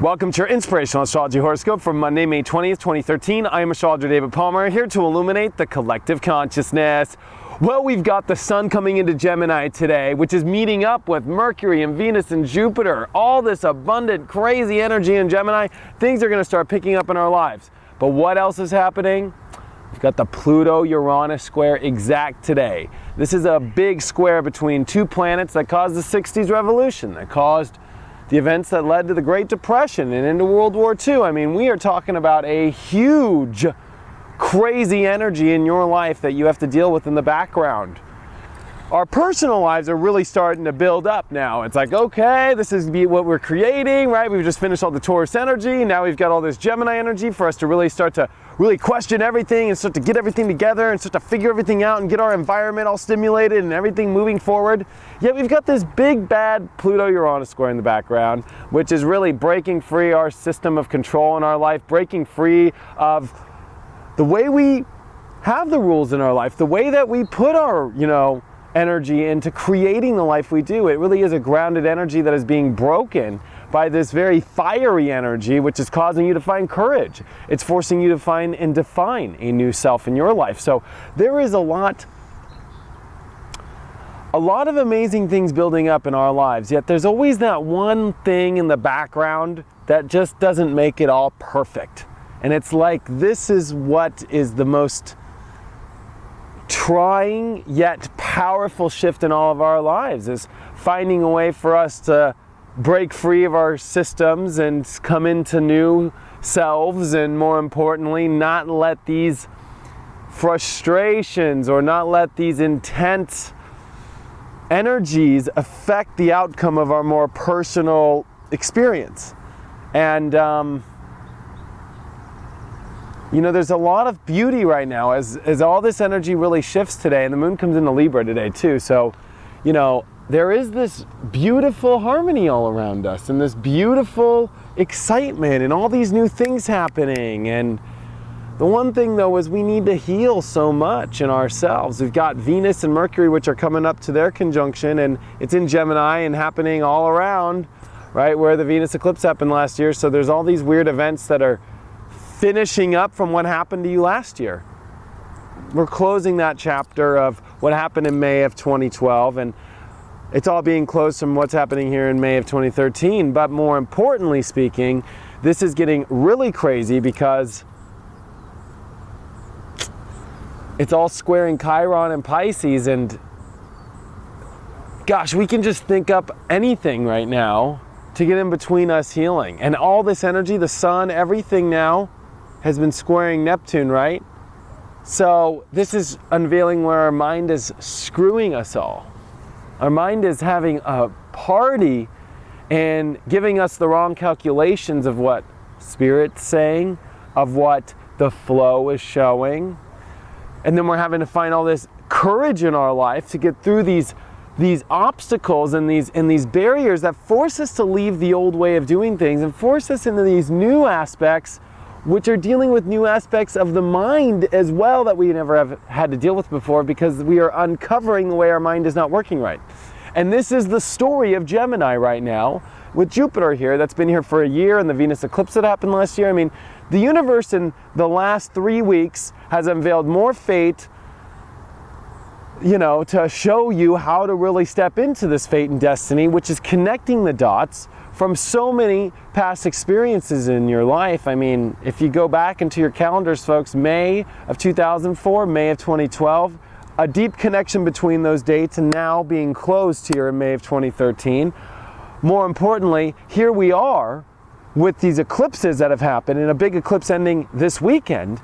Welcome to your Inspirational Astrology Horoscope for Monday, May 20th, 2013. I am astrologer David Palmer, here to illuminate the collective consciousness. Well, we've got the Sun coming into Gemini today, which is meeting up with Mercury and Venus and Jupiter. All this abundant, crazy energy in Gemini. Things are going to start picking up in our lives. But what else is happening? We've got the Pluto Uranus square exact today. This is a big square between two planets that caused the 60s revolution, that caused the events that led to the Great Depression and into World War II. I mean, we are talking about a huge, crazy energy in your life that you have to deal with in the background. Our personal lives are really starting to build up now. It's like, okay, this is what we're creating, right? We've just finished all the Taurus energy. Now we've got all this Gemini energy for us to really start to question everything and start to get everything together and start to figure everything out and get our environment all stimulated and everything moving forward. Yet we've got this big bad Pluto Uranus square in the background, which is really breaking free our system of control in our life, breaking free of the way we have the rules in our life, the way that we put our, energy into creating the life we do. It really is a grounded energy that is being broken by this very fiery energy, which is causing you to find courage. It's forcing you to find and define a new self in your life. So there is a lot of amazing things building up in our lives, yet there's always that one thing in the background that just doesn't make it all perfect. And it's like, this is what is the most trying yet powerful shift in all of our lives, is finding a way for us to break free of our systems and come into new selves, and more importantly, not let these frustrations or not let these intense energies affect the outcome of our more personal experience. And there's a lot of beauty right now as all this energy really shifts today, and the moon comes into Libra today too. So, there is this beautiful harmony all around us and this beautiful excitement and all these new things happening. And the one thing though is we need to heal so much in ourselves. We've got Venus and Mercury, which are coming up to their conjunction, and it's in Gemini and happening all around, right, where the Venus eclipse happened last year. So there's all these weird events that are finishing up from what happened to you last year. We're closing that chapter of what happened in May of 2012, and it's all being closed from what's happening here in May of 2013. But more importantly speaking, this is getting really crazy because it's all squaring Chiron and Pisces, and gosh, we can just think up anything right now to get in between us healing. And all this energy, the sun, everything now has been squaring Neptune, right? So this is unveiling where our mind is screwing us all. Our mind is having a party and giving us the wrong calculations of what Spirit's saying, of what the flow is showing. And then we're having to find all this courage in our life to get through these obstacles and these barriers that force us to leave the old way of doing things and force us into these new aspects, which are dealing with new aspects of the mind as well that we never have had to deal with before, because we are uncovering the way our mind is not working right. And this is the story of Gemini right now, with Jupiter here, that's been here for a year, and the Venus eclipse that happened last year. I mean, the universe in the last 3 weeks has unveiled more fate, to show you how to really step into this fate and destiny, which is connecting the dots from so many past experiences in your life. I mean, if you go back into your calendars, folks, May of 2004, May of 2012, a deep connection between those dates, and now being closed here in May of 2013. More importantly, here we are with these eclipses that have happened, and a big eclipse ending this weekend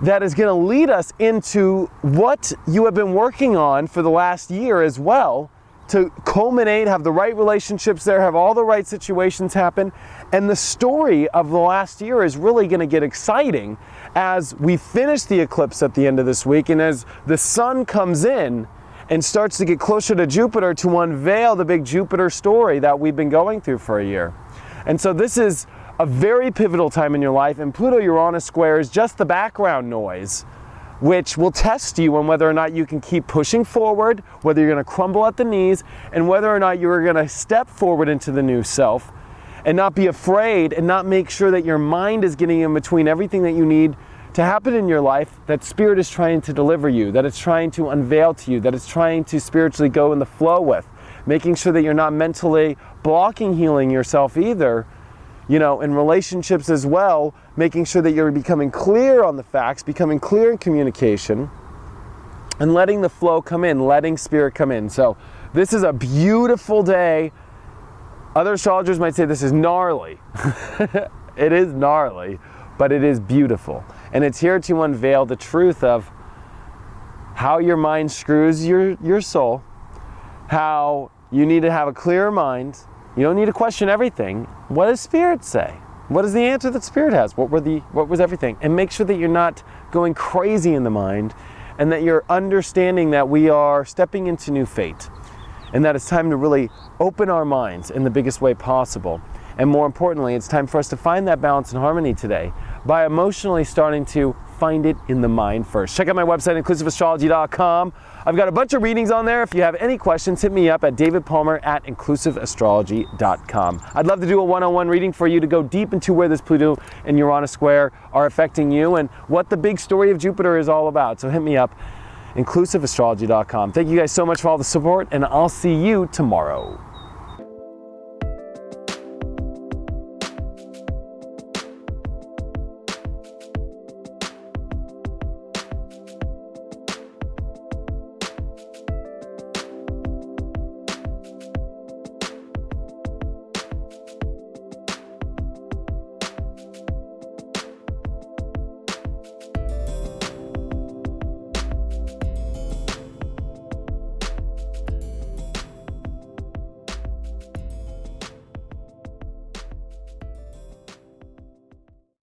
that is going to lead us into what you have been working on for the last year as well, to culminate, have the right relationships there, have all the right situations happen. And the story of the last year is really going to get exciting as we finish the eclipse at the end of this week, and as the sun comes in and starts to get closer to Jupiter to unveil the big Jupiter story that we've been going through for a year. And so this is a very pivotal time in your life, and Pluto Uranus square is just the background noise, which will test you on whether or not you can keep pushing forward, whether you're going to crumble at the knees, and whether or not you're going to step forward into the new self. and not be afraid and not make sure that your mind is getting in between everything that you need to happen in your life, that Spirit is trying to deliver you, that it's trying to unveil to you, that it's trying to spiritually go in the flow with. Making sure that you're not mentally blocking healing yourself either, in relationships as well, making sure that you're becoming clear on the facts, becoming clear in communication, and letting the flow come in, letting Spirit come in. So this is a beautiful day. Other astrologers might say this is gnarly. It is gnarly, but it is beautiful. And it's here to unveil the truth of how your mind screws your soul, how you need to have a clearer mind. You don't need to question everything. What does Spirit say? What is the answer that Spirit has? What was everything? And make sure that you're not going crazy in the mind, and that you're understanding that we are stepping into new fate, and that it's time to really open our minds in the biggest way possible. And more importantly, it's time for us to find that balance and harmony today by emotionally starting to find it in the mind first. Check out my website, inclusiveastrology.com. I've got a bunch of readings on there. If you have any questions, hit me up at davidpalmer@inclusiveastrology.com. I'd love to do a one-on-one reading for you to go deep into where this Pluto and Uranus square are affecting you and what the big story of Jupiter is all about. So hit me up, inclusiveastrology.com. Thank you guys so much for all the support, and I'll see you tomorrow.